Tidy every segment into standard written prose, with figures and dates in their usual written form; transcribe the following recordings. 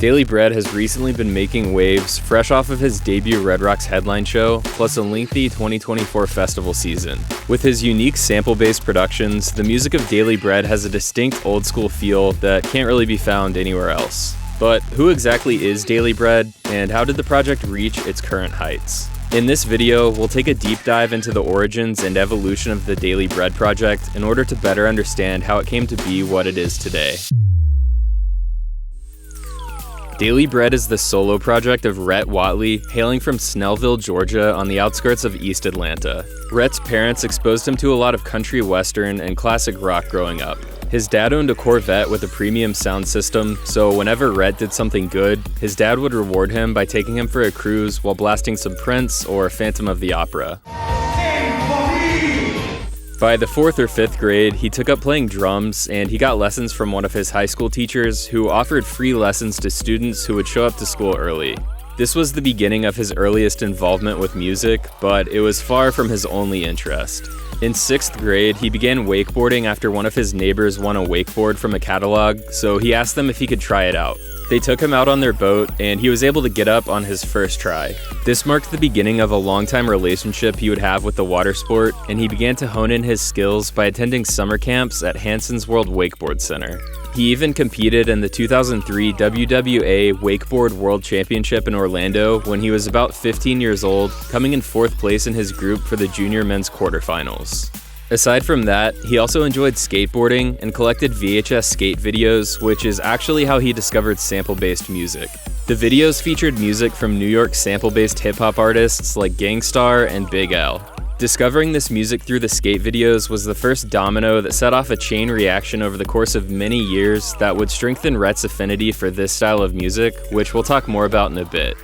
Daily Bread has recently been making waves fresh off of his debut Red Rocks headline show, plus a lengthy 2024 festival season. With his unique sample-based productions, the music of Daily Bread has a distinct old-school feel that can't really be found anywhere else. But who exactly is Daily Bread, and how did the project reach its current heights? In this video, we'll take a deep dive into the origins and evolution of the Daily Bread project in order to better understand how it came to be what it is today. Daily Bread is the solo project of Rhett Whatley, hailing from Snellville, Georgia, on the outskirts of East Atlanta. Rhett's parents exposed him to a lot of country western and classic rock growing up. His dad owned a Corvette with a premium sound system, so whenever Rhett did something good, his dad would reward him by taking him for a cruise while blasting some Prince or Phantom of the Opera. By the 4th or 5th grade, he took up playing drums, and he got lessons from one of his high school teachers who offered free lessons to students who would show up to school early. This was the beginning of his earliest involvement with music, but it was far from his only interest. In 6th grade, he began wakeboarding after one of his neighbors won a wakeboard from a catalog, so he asked them if he could try it out. They took him out on their boat, and he was able to get up on his first try. This marked the beginning of a long-time relationship he would have with the water sport, and he began to hone in his skills by attending summer camps at Hanson's World Wakeboard Center. He even competed in the 2003 WWA Wakeboard World Championship in Orlando when he was about 15 years old, coming in 4th place in his group for the junior men's quarterfinals. Aside from that, he also enjoyed skateboarding and collected VHS skate videos, which is actually how he discovered sample-based music. The videos featured music from New York sample-based hip-hop artists like Gang Starr and Big L. Discovering this music through the skate videos was the first domino that set off a chain reaction over the course of many years that would strengthen Rhett's affinity for this style of music, which we'll talk more about in a bit.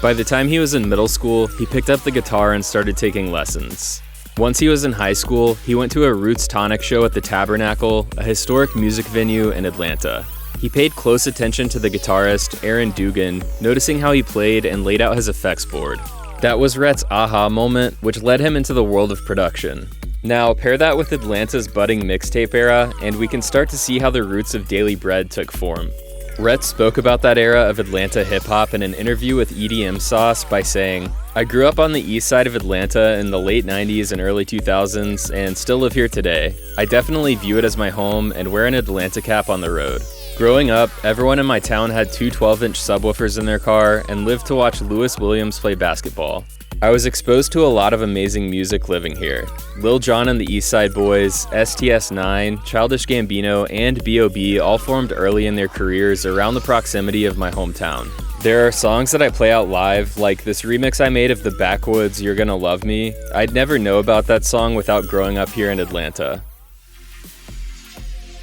By the time he was in middle school, he picked up the guitar and started taking lessons. Once he was in high school, he went to a Roots Tonic show at the Tabernacle, a historic music venue in Atlanta. He paid close attention to the guitarist, Aaron Dugan, noticing how he played and laid out his effects board. That was Rhett's aha moment, which led him into the world of production. Now, pair that with Atlanta's budding mixtape era, and we can start to see how the roots of Daily Bread took form. Rhett spoke about that era of Atlanta hip-hop in an interview with EDM Sauce by saying, "I grew up on the east side of Atlanta in the late 90s and early 2000s and still live here today. I definitely view it as my home and wear an Atlanta cap on the road. Growing up, everyone in my town had two 12-inch subwoofers in their car and lived to watch Lewis Williams play basketball. I was exposed to a lot of amazing music living here. Lil Jon and the East Side Boys, STS9, Childish Gambino, and B.O.B. all formed early in their careers around the proximity of my hometown. There are songs that I play out live, like this remix I made of the Backwoods' You're Gonna Love Me. I'd never know about that song without growing up here in Atlanta."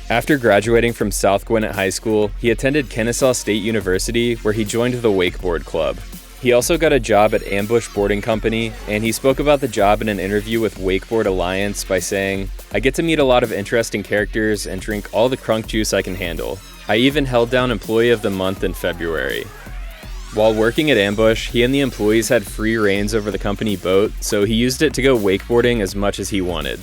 After graduating from South Gwinnett High School, he attended Kennesaw State University, where he joined the Wakeboard Club. He also got a job at Ambush Boarding Company, and he spoke about the job in an interview with Wakeboard Alliance by saying, "I get to meet a lot of interesting characters and drink all the crunk juice I can handle. I even held down Employee of the Month in February." While working at Ambush, he and the employees had free reins over the company boat, so he used it to go wakeboarding as much as he wanted.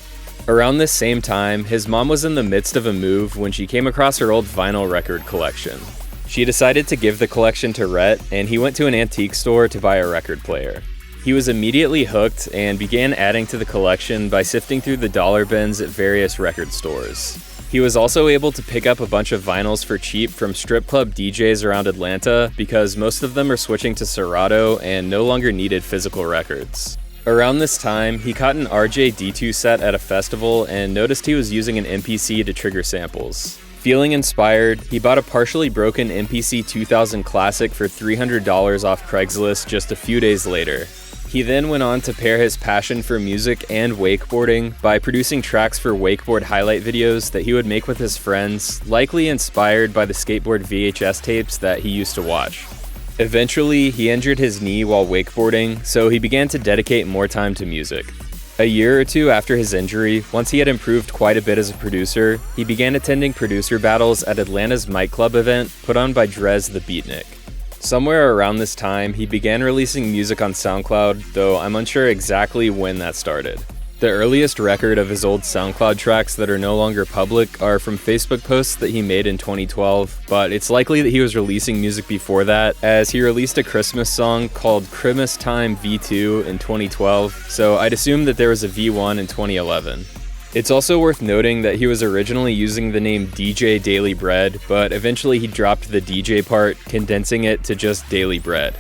Around this same time, his mom was in the midst of a move when she came across her old vinyl record collection. She decided to give the collection to Rhett, and he went to an antique store to buy a record player. He was immediately hooked and began adding to the collection by sifting through the dollar bins at various record stores. He was also able to pick up a bunch of vinyls for cheap from strip club DJs around Atlanta because most of them are switching to Serato and no longer needed physical records. Around this time, he caught an RJ-D2 set at a festival and noticed he was using an MPC to trigger samples. Feeling inspired, he bought a partially broken MPC 2000 Classic for $300 off Craigslist just a few days later. He then went on to pair his passion for music and wakeboarding by producing tracks for wakeboard highlight videos that he would make with his friends, likely inspired by the skateboard VHS tapes that he used to watch. Eventually, he injured his knee while wakeboarding, so he began to dedicate more time to music. A year or two after his injury, once he had improved quite a bit as a producer, he began attending producer battles at Atlanta's Mic Club event put on by Drez the Beatnik. Somewhere around this time, he began releasing music on SoundCloud, though I'm unsure exactly when that started. The earliest record of his old SoundCloud tracks that are no longer public are from Facebook posts that he made in 2012, but it's likely that he was releasing music before that, as he released a Christmas song called Christmas Time V2 in 2012, so I'd assume that there was a V1 in 2011. It's also worth noting that he was originally using the name DJ Daily Bread, but eventually he dropped the DJ part, condensing it to just Daily Bread.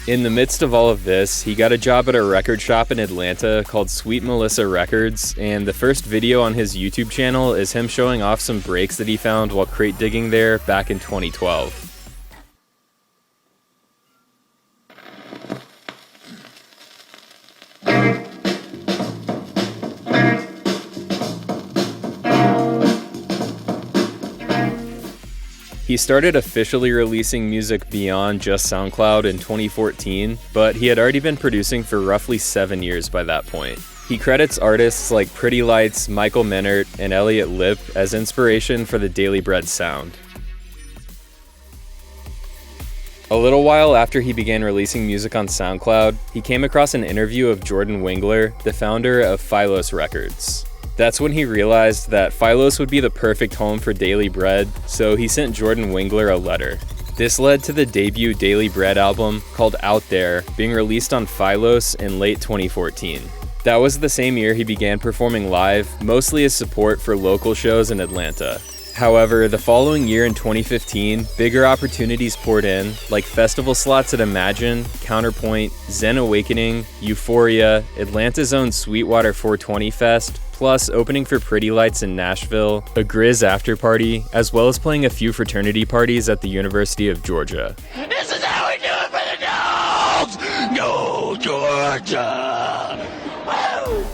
In the midst of all of this, he got a job at a record shop in Atlanta called Sweet Melissa Records, and the first video on his YouTube channel is him showing off some breaks that he found while crate digging there back in 2012. He started officially releasing music beyond just SoundCloud in 2014, but he had already been producing for roughly 7 years by that point. He credits artists like Pretty Lights, Michael Menert, and Elliot Lipp as inspiration for the Daily Bread sound. A little while after he began releasing music on SoundCloud, he came across an interview of Jordan Wingler, the founder of Philos Records. That's when he realized that Philos would be the perfect home for Daily Bread, so he sent Jordan Wingler a letter. This led to the debut Daily Bread album, called Out There, being released on Philos in late 2014. That was the same year he began performing live, mostly as support for local shows in Atlanta. However, the following year in 2015, bigger opportunities poured in, like festival slots at Imagine, Counterpoint, Zen Awakening, Euphoria, Atlanta's own Sweetwater 420 Fest, plus opening for Pretty Lights in Nashville, a Grizz after party, as well as playing a few fraternity parties at the University of Georgia. This is how we do it for the dogs! Go, Georgia! Woo!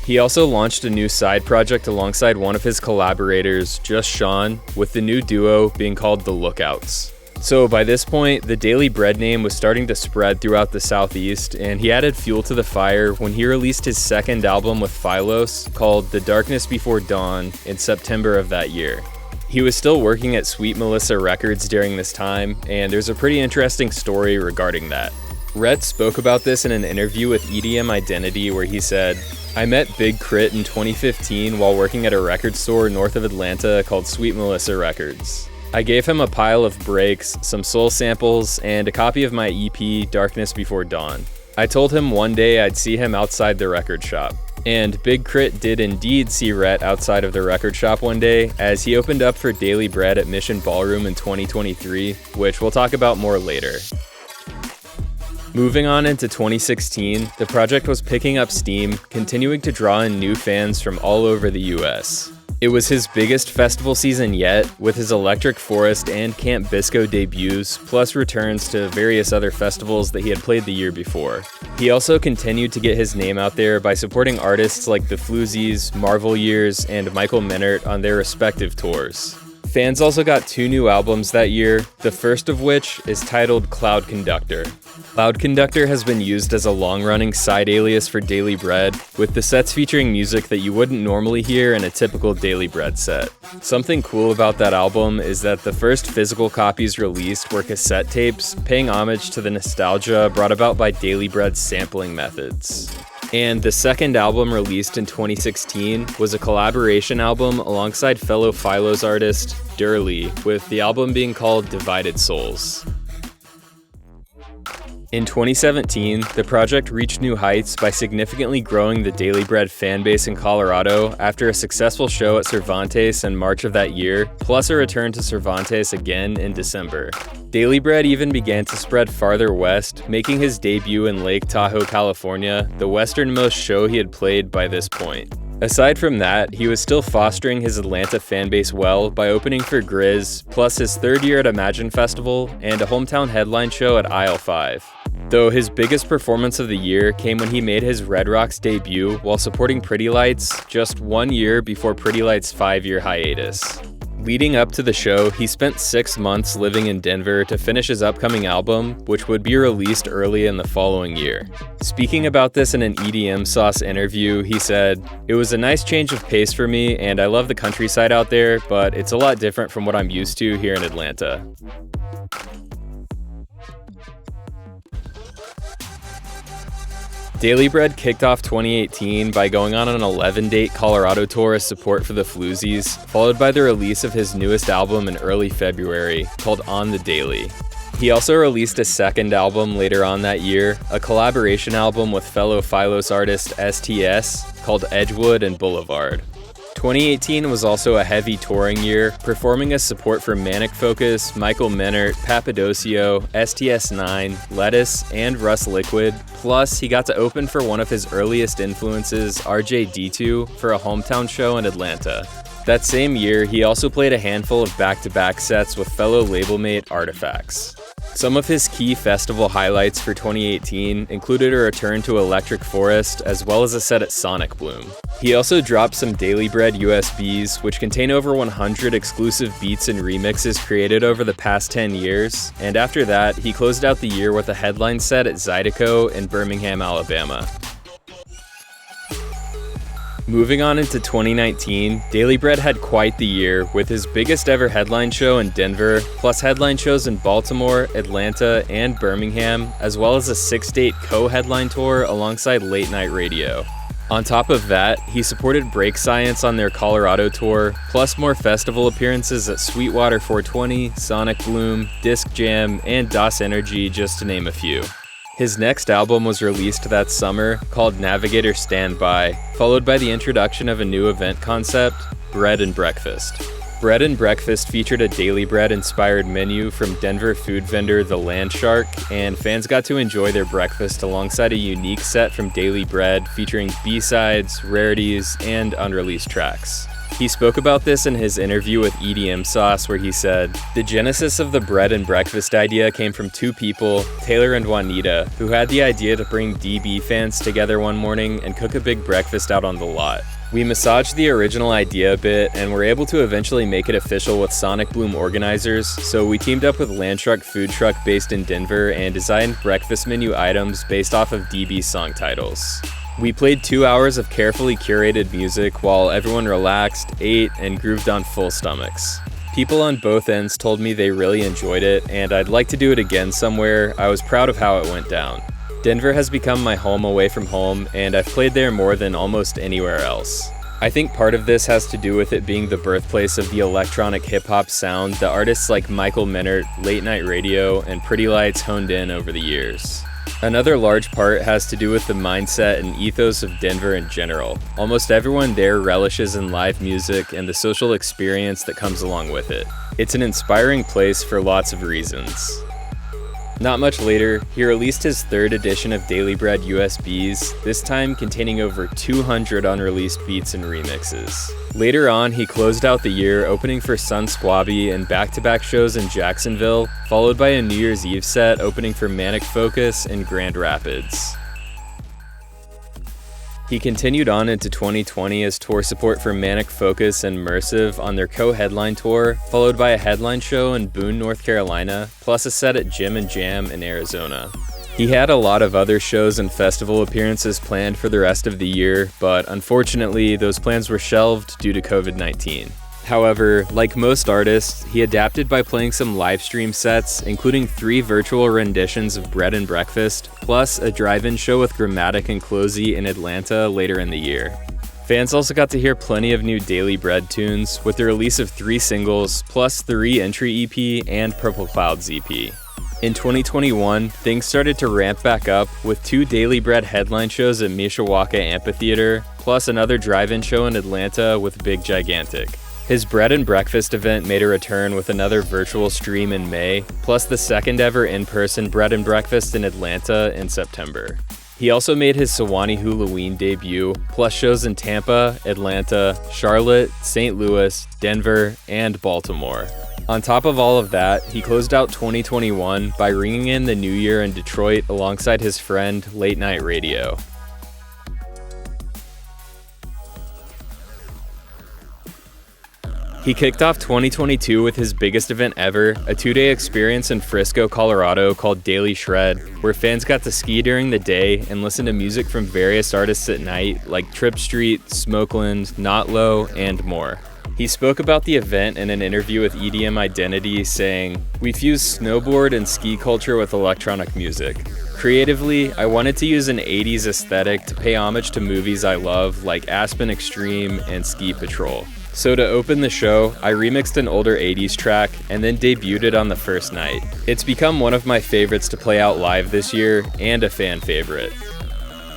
He also launched a new side project alongside one of his collaborators, Just Sean, with the new duo being called The Lookouts. So by this point, the Daily Bread name was starting to spread throughout the Southeast, and he added fuel to the fire when he released his second album with Philos, called The Darkness Before Dawn, in September of that year. He was still working at Sweet Melissa Records during this time, and there's a pretty interesting story regarding that. Rhett spoke about this in an interview with EDM Identity where he said, "I met Big Crit in 2015 while working at a record store north of Atlanta called Sweet Melissa Records. I gave him a pile of breaks, some soul samples, and a copy of my EP, Darkness Before Dawn. I told him one day I'd see him outside the record shop. And Big Crit did indeed see Rhett outside of the record shop one day, as he opened up for Daily Bread at Mission Ballroom in 2023, which we'll talk about more later." Moving on into 2016, the project was picking up steam, continuing to draw in new fans from all over the US. It was his biggest festival season yet, with his Electric Forest and Camp Bisco debuts, plus returns to various other festivals that he had played the year before. He also continued to get his name out there by supporting artists like the Floozies, Marvel Years, and Michael Menert on their respective tours. Fans also got 2 new albums that year, the first of which is titled Cloud Conductor. Cloud Conductor has been used as a long-running side alias for Daily Bread, with the sets featuring music that you wouldn't normally hear in a typical Daily Bread set. Something cool about that album is that the first physical copies released were cassette tapes, paying homage to the nostalgia brought about by Daily Bread's sampling methods. And the second album, released in 2016, was a collaboration album alongside fellow Philos artist Durley, with the album being called Divided Souls. In 2017, the project reached new heights by significantly growing the Daily Bread fanbase in Colorado after a successful show at Cervantes in March of that year, plus a return to Cervantes again in December. Daily Bread even began to spread farther west, making his debut in Lake Tahoe, California, the westernmost show he had played by this point. Aside from that, he was still fostering his Atlanta fanbase well by opening for Grizz, plus his third year at Imagine Festival, and a hometown headline show at Aisle 5. Though his biggest performance of the year came when he made his Red Rocks debut while supporting Pretty Lights, just 1 year before Pretty Lights' 5-year hiatus. Leading up to the show, he spent 6 months living in Denver to finish his upcoming album, which would be released early in the following year. Speaking about this in an EDM Sauce interview, he said, "It was a nice change of pace for me, and I love the countryside out there, but it's a lot different from what I'm used to here in Atlanta." Daily Bread kicked off 2018 by going on an 11-date Colorado tour as support for the Floozies, followed by the release of his newest album in early February, called On the Daily. He also released a second album later on that year, a collaboration album with fellow Philos artist STS called Edgewood and Boulevard. 2018 was also a heavy touring year, performing as support for Manic Focus, Michael Menert, Papadosio, STS9, Lettuce, and Russ Liquid. Plus, he got to open for one of his earliest influences, RJD2, for a hometown show in Atlanta. That same year, he also played a handful of back-to-back sets with fellow labelmate Artifacts. Some of his key festival highlights for 2018 included a return to Electric Forest, as well as a set at Sonic Bloom. He also dropped some Daily Bread USBs, which contain over 100 exclusive beats and remixes created over the past 10 years, and after that, he closed out the year with a headline set at Zydeco in Birmingham, Alabama. Moving on into 2019, Daily Bread had quite the year, with his biggest ever headline show in Denver, plus headline shows in Baltimore, Atlanta, and Birmingham, as well as a 6-date co-headline tour alongside Late Night Radio. On top of that, he supported Break Science on their Colorado tour, plus more festival appearances at Sweetwater 420, Sonic Bloom, Disc Jam, and DOS Energy, just to name a few. His next album was released that summer, called Navigator Standby, followed by the introduction of a new event concept, Bread and Breakfast. Bread and Breakfast featured a Daily Bread-inspired menu from Denver food vendor The Land Shark, and fans got to enjoy their breakfast alongside a unique set from Daily Bread featuring B-sides, rarities, and unreleased tracks. He spoke about this in his interview with EDM Sauce, where he said, "The genesis of the bread and breakfast idea came from two people, Taylor and Juanita, who had the idea to bring DB fans together one morning and cook a big breakfast out on the lot. We massaged the original idea a bit and were able to eventually make it official with Sonic Bloom organizers, so we teamed up with Landshark Food Truck based in Denver and designed breakfast menu items based off of DB's song titles. We played 2 hours of carefully curated music while everyone relaxed, ate, and grooved on full stomachs. People on both ends told me they really enjoyed it, and I'd like to do it again somewhere. I was proud of how it went down. Denver has become my home away from home, and I've played there more than almost anywhere else. I think part of this has to do with it being the birthplace of the electronic hip-hop sound that artists like Michael Menert, Late Night Radio, and Pretty Lights honed in over the years. Another large part has to do with the mindset and ethos of Denver in general. Almost everyone there relishes in live music and the social experience that comes along with it. It's an inspiring place for lots of reasons. Not much later, he released his third edition of Daily Bread USBs, this time containing over 200 unreleased beats and remixes. Later on, he closed out the year opening for Sun Squabby and back-to-back shows in Jacksonville, followed by a New Year's Eve set opening for Manic Focus in Grand Rapids. He continued on into 2020 as tour support for Manic Focus and Mersive on their co-headline tour, followed by a headline show in Boone, North Carolina, plus a set at Jim and Jam in Arizona. He had a lot of other shows and festival appearances planned for the rest of the year, but unfortunately, those plans were shelved due to COVID-19. However, like most artists, he adapted by playing some live stream sets, including 3 virtual renditions of Bread and Breakfast, plus a drive-in show with Grammatic and Closey in Atlanta later in the year. Fans also got to hear plenty of new Daily Bread tunes, with the release of 3 singles, plus the re-entry EP and Purple Clouds EP. In 2021, things started to ramp back up, with 2 Daily Bread headline shows at Mishawaka Amphitheater, plus another drive-in show in Atlanta with Big Gigantic. His Bread and Breakfast event made a return with another virtual stream in May, plus the second ever in-person Bread and Breakfast in Atlanta in September. He also made his Sewanee Halloween debut, plus shows in Tampa, Atlanta, Charlotte, St. Louis, Denver, and Baltimore. On top of all of that, he closed out 2021 by ringing in the new year in Detroit alongside his friend Late Night Radio. He kicked off 2022 with his biggest event ever, a 2-day experience in Frisco, Colorado called Daily Shred, where fans got to ski during the day and listen to music from various artists at night like Trip Street, Smokeland, Notlow, and more. He spoke about the event in an interview with EDM Identity, saying, "We fused snowboard and ski culture with electronic music. Creatively, I wanted to use an 80s aesthetic to pay homage to movies I love like Aspen Extreme and Ski Patrol. So to open the show, I remixed an older 80s track and then debuted it on the first night. It's become one of my favorites to play out live this year and a fan favorite.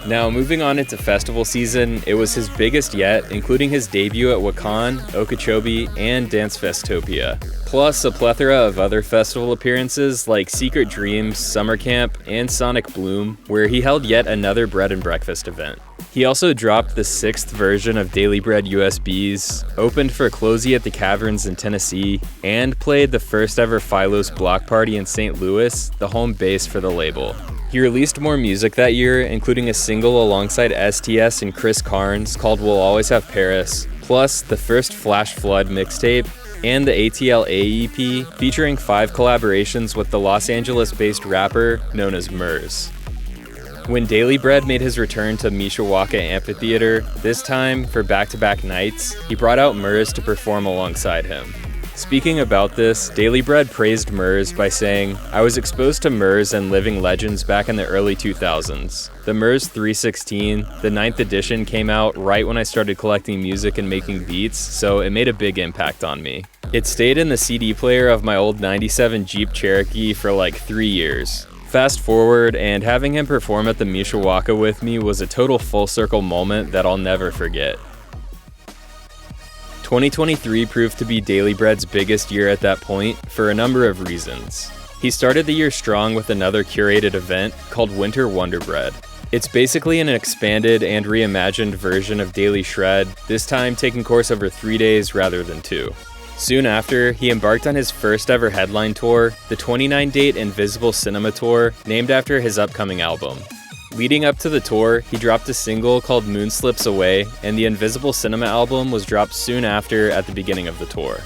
Now, moving on into festival season, it was his biggest yet, including his debut at Wakan, Okeechobee, and Dance Festopia, plus a plethora of other festival appearances like Secret Dreams, Summer Camp, and Sonic Bloom, where he held yet another bread and breakfast event. He also dropped the 6th version of Daily Bread USBs, opened for Closey at the Caverns in Tennessee, and played the first ever Philos block party in St. Louis, the home base for the label. He released more music that year, including a single alongside STS and Chris Carnes called We'll Always Have Paris, plus the first Flash Flood mixtape, and the ATL AEP featuring 5 collaborations with the Los Angeles-based rapper known as Murs. When Daily Bread made his return to Mishawaka Amphitheater, this time for back-to-back nights, he brought out Murs to perform alongside him. Speaking about this, Daily Bread praised Murs by saying, "I was exposed to Murs and Living Legends back in the early 2000s. The Murs 316, the 9th edition, came out right when I started collecting music and making beats, so it made a big impact on me. It stayed in the CD player of my old 97 Jeep Cherokee for like 3 years. Fast forward, and having him perform at the Mishawaka with me was a total full circle moment that I'll never forget." 2023 proved to be Daily Bread's biggest year at that point for a number of reasons. He started the year strong with another curated event called Winter Wonder Bread. It's basically an expanded and reimagined version of Daily Shred, this time taking course over 3 days rather than 2. Soon after, he embarked on his first ever headline tour, the 29-date Invisible Cinema Tour, named after his upcoming album. Leading up to the tour, he dropped a single called Moon Slips Away, and the Invisible Cinema album was dropped soon after at the beginning of the tour.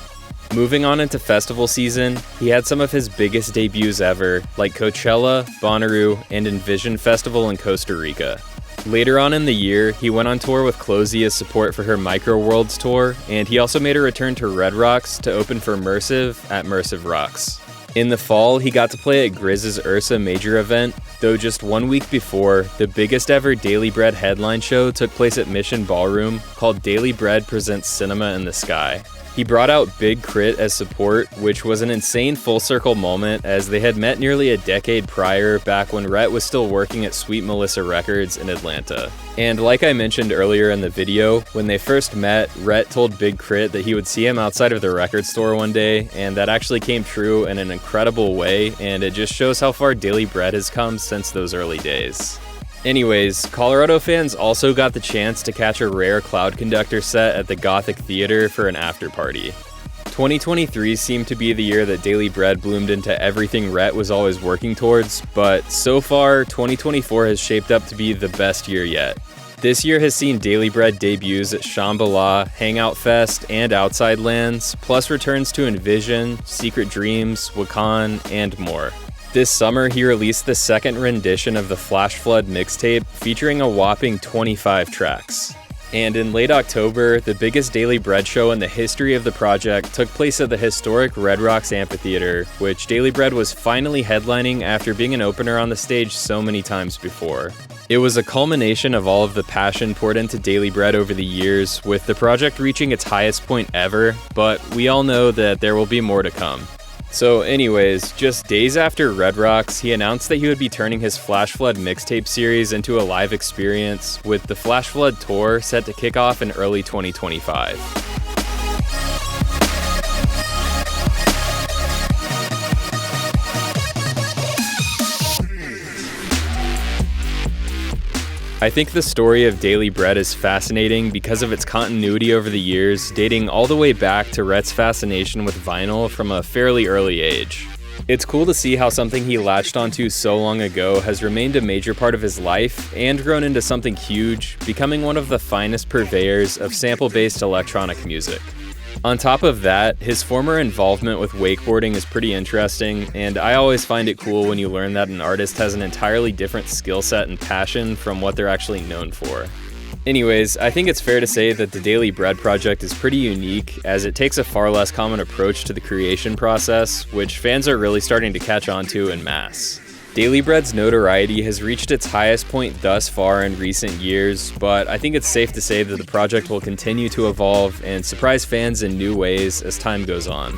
Moving on into festival season, he had some of his biggest debuts ever, like Coachella, Bonnaroo, and Envision Festival in Costa Rica. Later on in the year, he went on tour with Closey as support for her Micro Worlds tour, and he also made a return to Red Rocks to open for Mersive at Mersive Rocks. In the fall, he got to play at Grizz's Ursa Major event, though just 1 week before, the biggest ever Daily Bread headline show took place at Mission Ballroom called Daily Bread Presents Cinema in the Sky. He brought out Big Crit as support, which was an insane full circle moment as they had met nearly a decade prior back when Rhett was still working at Sweet Melissa Records in Atlanta. And like I mentioned earlier in the video, when they first met, Rhett told Big Crit that he would see him outside of the record store one day, and that actually came true in an incredible way, and it just shows how far Daily Bread has come since those early days. Anyways, Colorado fans also got the chance to catch a rare Cloud Conductor set at the Gothic Theater for an after-party. 2023 seemed to be the year that Daily Bread bloomed into everything Rhett was always working towards, but so far, 2024 has shaped up to be the best year yet. This year has seen Daily Bread debuts at Shambhala, Hangout Fest, and Outside Lands, plus returns to Envision, Secret Dreams, Wakan, and more. This summer, he released the second rendition of the Flash Flood mixtape, featuring a whopping 25 tracks. And in late October, the biggest Daily Bread show in the history of the project took place at the historic Red Rocks Amphitheater, which Daily Bread was finally headlining after being an opener on the stage so many times before. It was a culmination of all of the passion poured into Daily Bread over the years, with the project reaching its highest point ever, but we all know that there will be more to come. So anyways, just days after Red Rocks, he announced that he would be turning his Flash Flood mixtape series into a live experience, with the Flash Flood tour set to kick off in early 2025. I think the story of Daily Bread is fascinating because of its continuity over the years, dating all the way back to Rhett's fascination with vinyl from a fairly early age. It's cool to see how something he latched onto so long ago has remained a major part of his life and grown into something huge, becoming one of the finest purveyors of sample-based electronic music. On top of that, his former involvement with wakeboarding is pretty interesting, and I always find it cool when you learn that an artist has an entirely different skill set and passion from what they're actually known for. Anyways, I think it's fair to say that the Daily Bread project is pretty unique, as it takes a far less common approach to the creation process, which fans are really starting to catch on to en masse. Daily Bread's notoriety has reached its highest point thus far in recent years, but I think it's safe to say that the project will continue to evolve and surprise fans in new ways as time goes on.